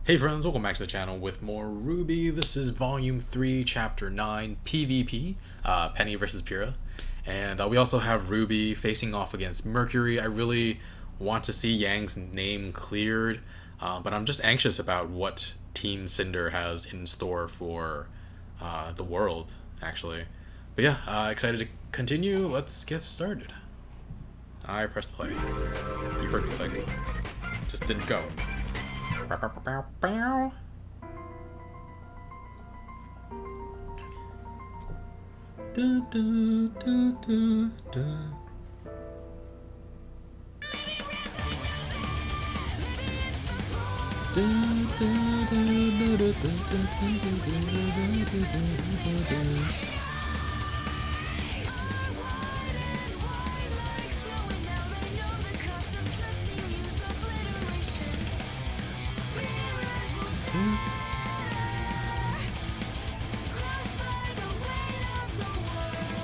Hey friends, welcome back to the channel with more RWBY. This is Volume 3, Chapter 9, PvP, Penny versus Pyrrha. And we also have RWBY facing off against Mercury. I really want to see Yang's name cleared, but I'm just anxious about what Team Cinder has in store for the world, actually. But yeah, excited to continue. Let's get started. I pressed play. You heard me click. Just didn't go.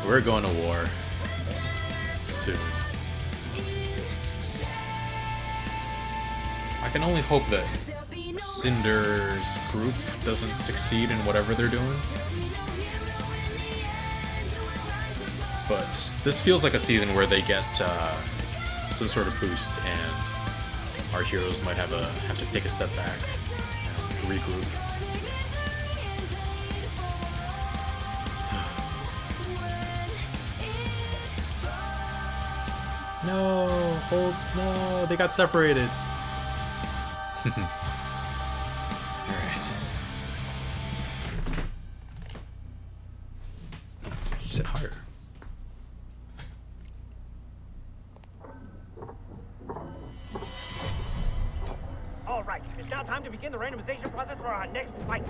We're going to war soon. I can only hope that Cinder's group doesn't succeed in whatever they're doing. But this feels like a season where they get some sort of boost, and our heroes might have to take a step back and regroup. No, they got separated. Alright. Sit higher. Alright, it's now time to begin the randomization process for our next fight.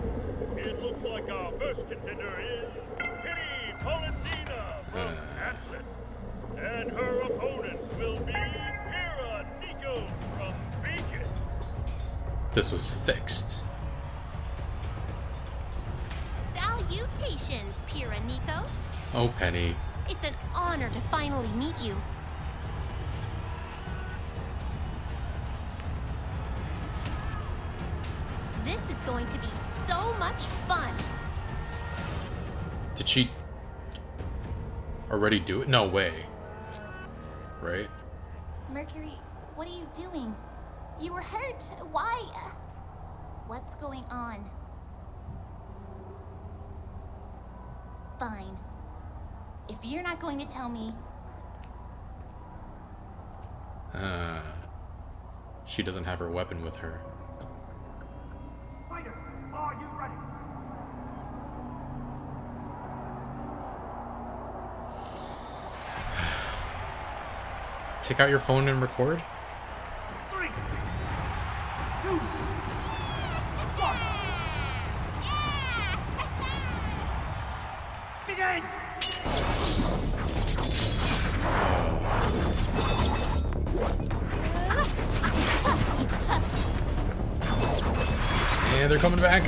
It looks like our first contender is Penny from Atlas. And her opponent will be Pyrrha from Beacon. This was fixed. Salutations, Pyrrha. Oh, Penny. It's an honor to finally meet you. This is going to be so much fun. Did she already do it? No way. Right? Mercury, what are you doing? You were hurt. Why? What's going on? Fine. If you're not going to tell me... She doesn't have her weapon with her. Fighter, are you ready? Take out your phone and record? 3, 2, 1. Begin! And they're coming back.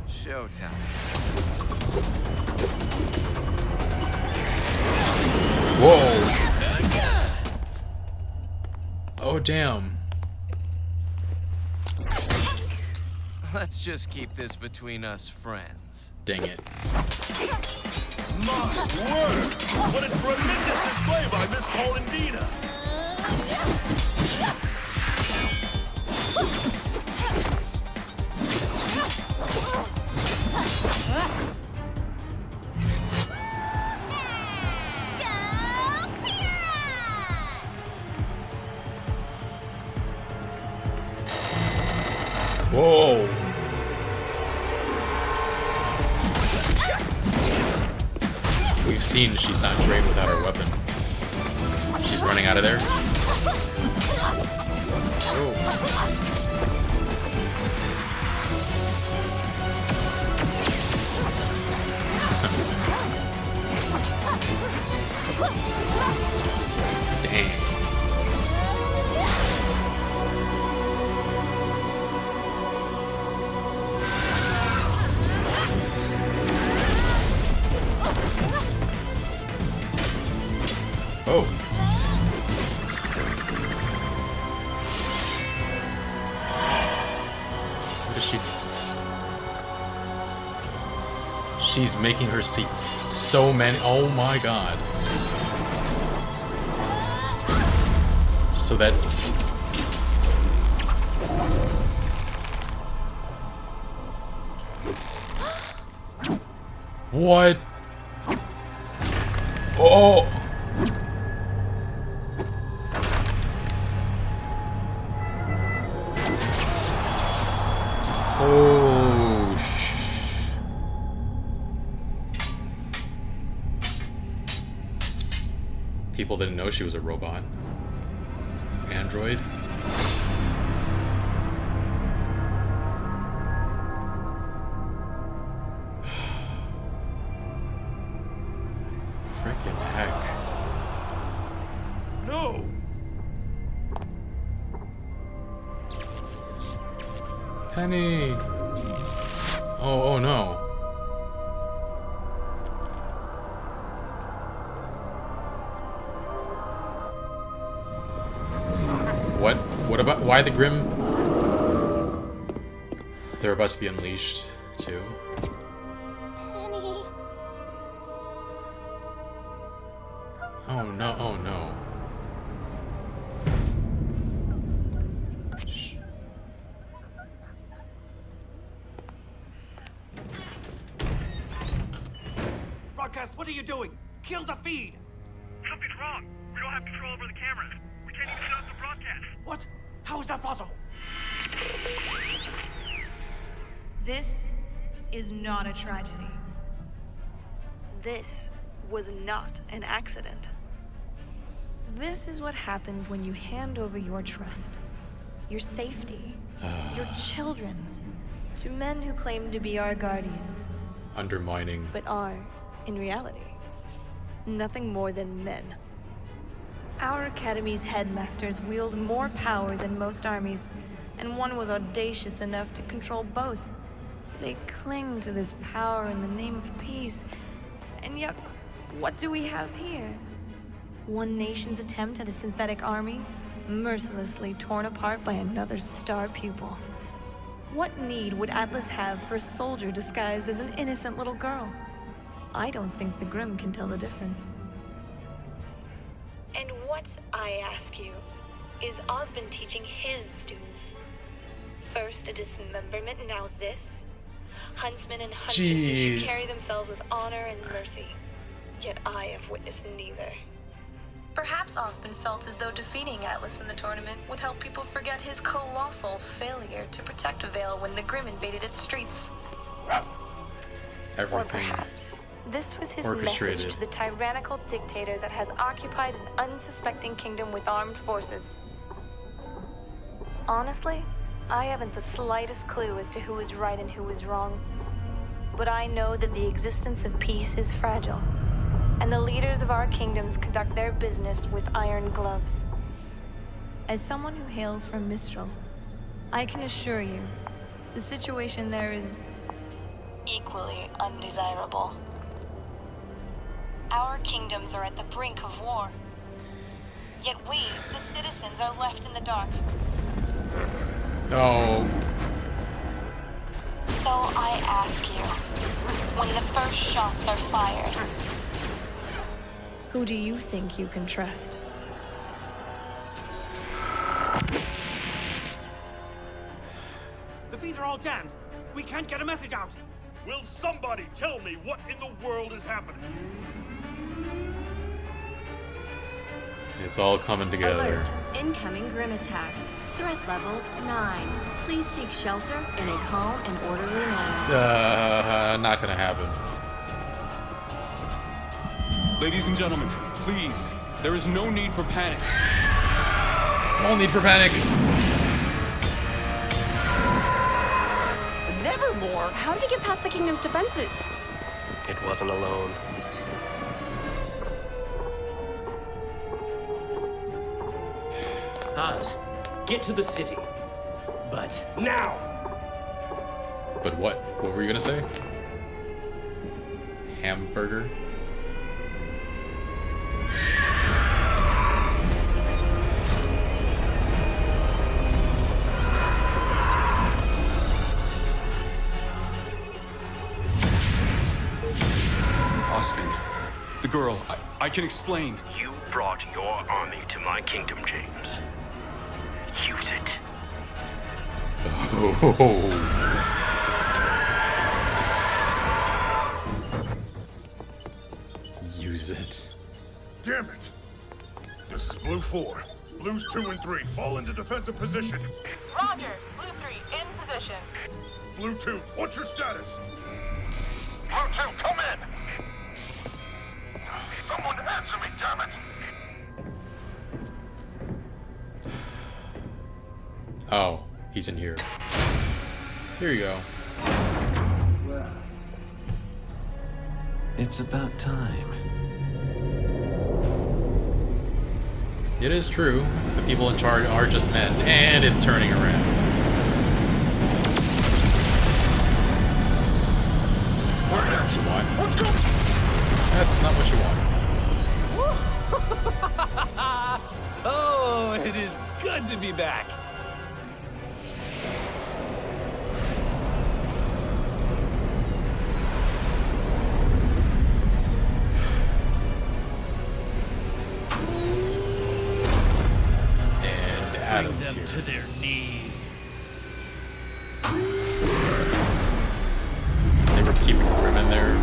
Showtime. Whoa. Oh, damn. Let's just keep this between us friends. Dang it. My word! What a tremendous display by Miss Paulandina! Whoa. We've seen she's not great without her weapon. She's running out of there. Dang. Oh. She's making her see so many. Oh my god. So that. What? Oh. Oh. People didn't know she was a robot. Android. Frickin' heck. No! Penny! Oh no. What about, why the Grimm? They're about to be unleashed, too. Penny. Oh no, oh no. Shh. Broadcast, what are you doing? Kill the feed! Something's wrong. We don't have control over the cameras. We can't even shut off the broadcast. What? How is that possible? This is not a tragedy. This was not an accident. This is what happens when you hand over your trust, your safety, your children, to men who claim to be our guardians, Undermining. but are, in reality, nothing more than men. Our academy's headmasters wield more power than most armies, and one was audacious enough to control both. They cling to this power in the name of peace, and yet, what do we have here? One nation's attempt at a synthetic army, mercilessly torn apart by another's star pupil. What need would Atlas have for a soldier disguised as an innocent little girl? I don't think the Grimm can tell the difference. And what, I ask you, is Osmond teaching his students? First a dismemberment, now this? Huntsmen and huntresses Jeez. should carry themselves with honor and mercy. Yet I have witnessed neither. Perhaps Osmond felt as though defeating Atlas in the tournament would help people forget his colossal failure to protect Vale when the Grimm invaded its streets. Or Everything perhaps this was his orchestrated. message to the tyrannical dictator that has occupied an unsuspecting kingdom with armed forces. Honestly, I haven't the slightest clue as to who is right and who is wrong. But I know that the existence of peace is fragile, and the leaders of our kingdoms conduct their business with iron gloves. As someone who hails from Mistral, I can assure you, the situation there is equally undesirable. Our kingdoms are at the brink of war. Yet we, the citizens, are left in the dark. Oh. So I ask you, when the first shots are fired, who do you think you can trust? The feeds are all jammed. We can't get a message out. Will somebody tell me what in the world is happening? It's all coming together. Alert. Incoming Grimm attack. Threat level 9. Please seek shelter in a calm and orderly manner. Not gonna happen. Ladies and gentlemen, please, there is no need for panic. Small need for panic. Nevermore. How did he get past the kingdom's defenses? It wasn't alone. Oz, get to the city. But now! But what? What were you gonna say? Hamburger? girl. I can explain. You brought your army to my kingdom, James. Use it. Use it. Damn it! This is Blue 4. Blues 2 and 3 fall into defensive position. Roger. Blue 3 in position. Blue 2, what's your status? Blue 2, come in! Someone answer me, damn it! Oh, he's in here. Here you go. It's about time. It is true. The people in charge are just men, and it's turning around. That's not what you want. That's not what you want. Oh, it is good to be back. Bring them to their knees. They were keeping Grim in there.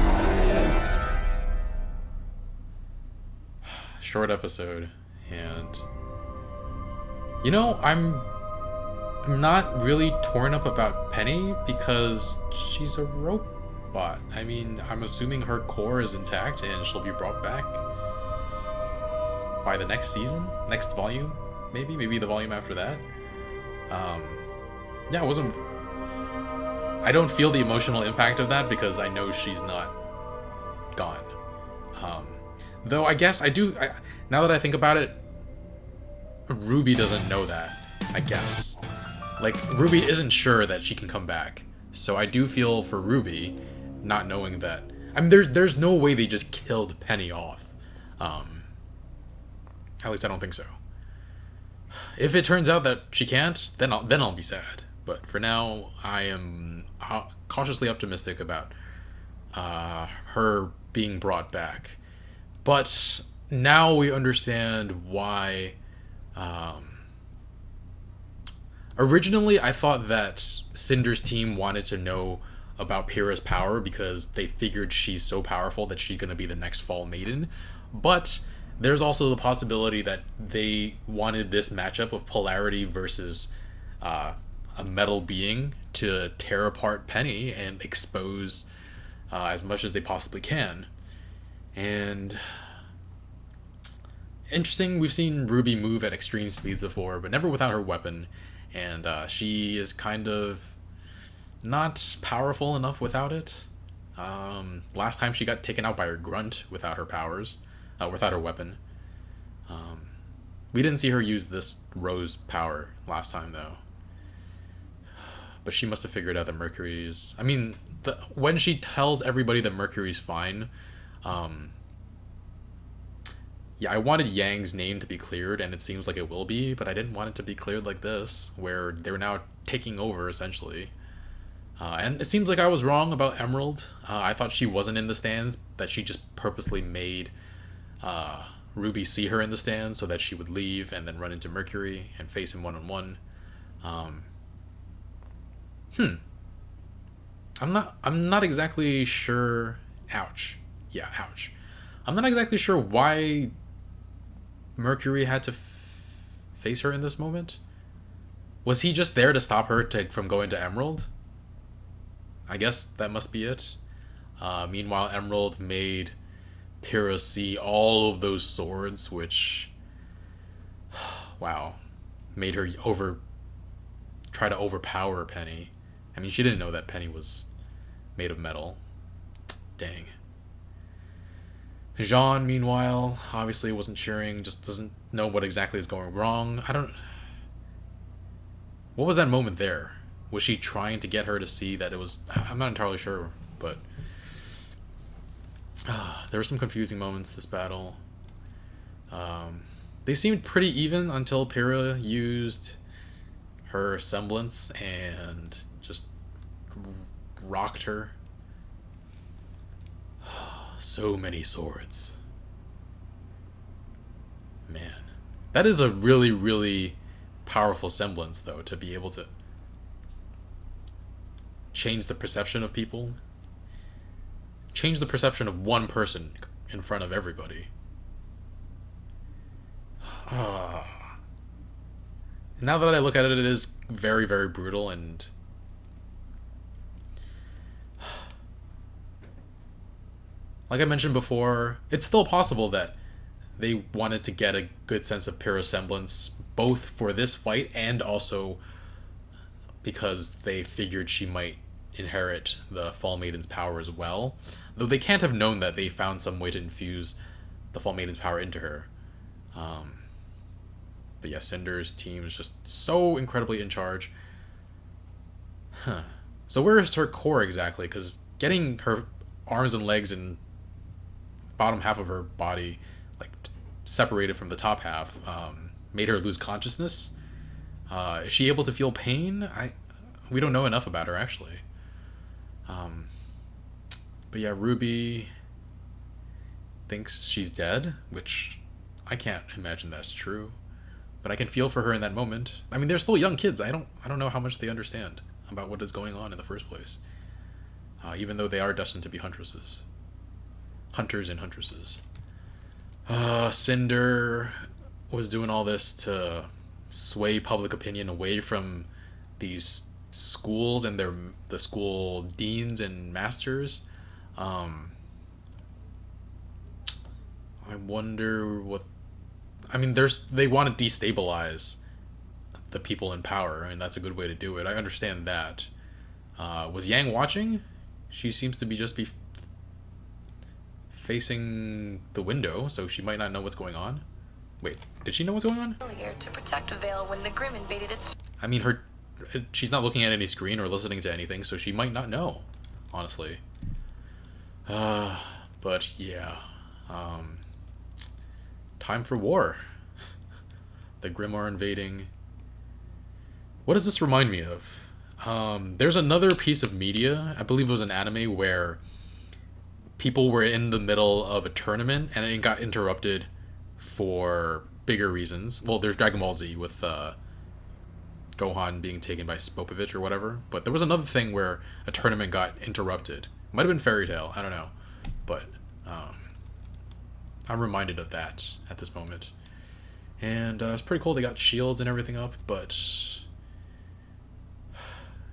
Short episode, and you know, I'm not really torn up about Penny because she's a robot. I mean, I'm assuming her core is intact and she'll be brought back by the next season, next volume. Maybe the volume after that. Yeah, I don't feel the emotional impact of that because I know she's not gone. Though I guess I do. Now that I think about it, RWBY doesn't know that. I guess, like, RWBY isn't sure that she can come back. So I do feel for RWBY not knowing that. I mean, there's no way they just killed Penny off. At least I don't think so. If it turns out that she can't, then I'll be sad. But for now, I am cautiously optimistic about her being brought back. But now we understand why. Originally, I thought that Cinder's team wanted to know about Pyrrha's power because they figured she's so powerful that she's going to be the next Fall Maiden. But there's also the possibility that they wanted this matchup of polarity versus a metal being to tear apart Penny and expose as much as they possibly can. And interesting, we've seen RWBY move at extreme speeds before, but never without her weapon. And she is kind of not powerful enough without it. Last time she got taken out by her grunt without her powers. Without her weapon. We didn't see her use this rose power last time, though. But she must have figured out that Mercury's... I mean, when she tells everybody that Mercury's fine... yeah, I wanted Yang's name to be cleared, and it seems like it will be, but I didn't want it to be cleared like this, where they're now taking over, essentially. And it seems like I was wrong about Emerald. I thought she wasn't in the stands, that she just purposely made... RWBY see her in the stands so that she would leave and then run into Mercury and face him one-on-one. I'm not exactly sure. Ouch. Yeah, ouch. I'm not exactly sure why Mercury had to face her in this moment. Was he just there to stop her from going to Emerald? I guess that must be it. Meanwhile, Emerald made Pyrrha see all of those swords, which, wow, made her try to overpower Penny. I mean, she didn't know that Penny was made of metal. Dang. Jean, meanwhile, obviously wasn't cheering, just doesn't know what exactly is going wrong. What was that moment there? Was she trying to get her to see that it was... I'm not entirely sure, but... there were some confusing moments this battle. They seemed pretty even until Pyrrha used her semblance and just rocked her. So many swords. Man. That is a really, really powerful semblance, though, to be able to change the perception of people. Change the perception of one person in front of everybody. Now that I look at it, it is very, very brutal, and like I mentioned before, it's still possible that they wanted to get a good sense of Pyrrha's semblance, both for this fight and also because they figured she might inherit the Fall Maiden's power as well. Though they can't have known that they found some way to infuse the Fall Maiden's power into her. But yeah, Cinder's team is just so incredibly in charge. So where is her core exactly? Because getting her arms and legs and bottom half of her body like separated from the top half made her lose consciousness. Is she able to feel pain? We don't know enough about her, actually. But yeah, RWBY thinks she's dead, which I can't imagine that's true. But I can feel for her in that moment. I mean, they're still young kids. I don't know how much they understand about what is going on in the first place. Even though they are destined to be huntresses. Hunters and huntresses. Cinder was doing all this to sway public opinion away from these schools and the school deans and masters. I wonder what... I mean, they want to destabilize the people in power. I mean, that's a good way to do it. I understand that. Was Yang watching? She seems to be facing the window, so she might not know what's going on. Wait, did she know what's going on? To protect Vale when the Grimm invaded its... I mean, she's not looking at any screen or listening to anything, so she might not know, honestly. But yeah, time for war. The Grimm are invading. What does this remind me of? There's another piece of media, I believe it was an anime, where people were in the middle of a tournament and it got interrupted for bigger reasons. Well, there's Dragon Ball Z with Gohan being taken by Spopovich or whatever. But there was another thing where a tournament got interrupted. Might have been Fairy Tail, I don't know. But I'm reminded of that at this moment. And it's pretty cool they got shields and everything up, but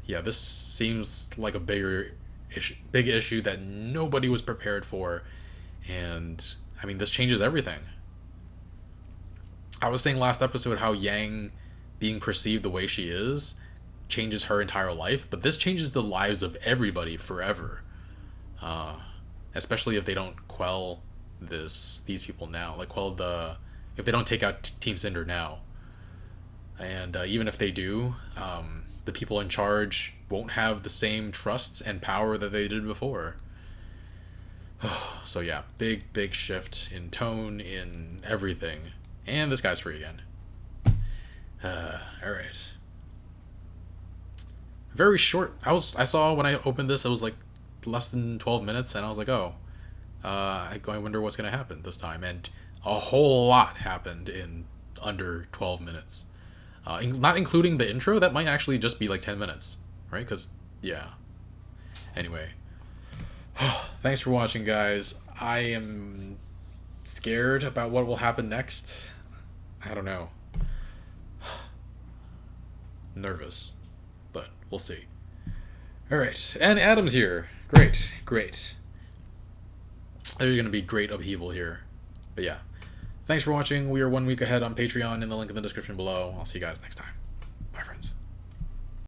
yeah, this seems like a big issue that nobody was prepared for. And I mean, this changes everything. I was saying last episode how Yang being perceived the way she is changes her entire life, but this changes the lives of everybody forever. Especially if they don't quell these people now, like if they don't take out Team Cinder now. And even if they do, the people in charge won't have the same trusts and power that they did before. So yeah, big shift in tone, in everything. And this guy's free again. Alright. Very short. I saw when I opened this, it was like less than 12 minutes, and I was like, oh, I wonder what's going to happen this time. And a whole lot happened in under 12 minutes. Not including the intro, that might actually just be like 10 minutes, right? Because, yeah. Anyway. Thanks for watching, guys. I am scared about what will happen next. I don't know. Nervous. But we'll see. Alright, and Adam's here. Great. There's going to be great upheaval here. But yeah. Thanks for watching. We are 1 week ahead on Patreon in the link in the description below. I'll see you guys next time. Bye, friends.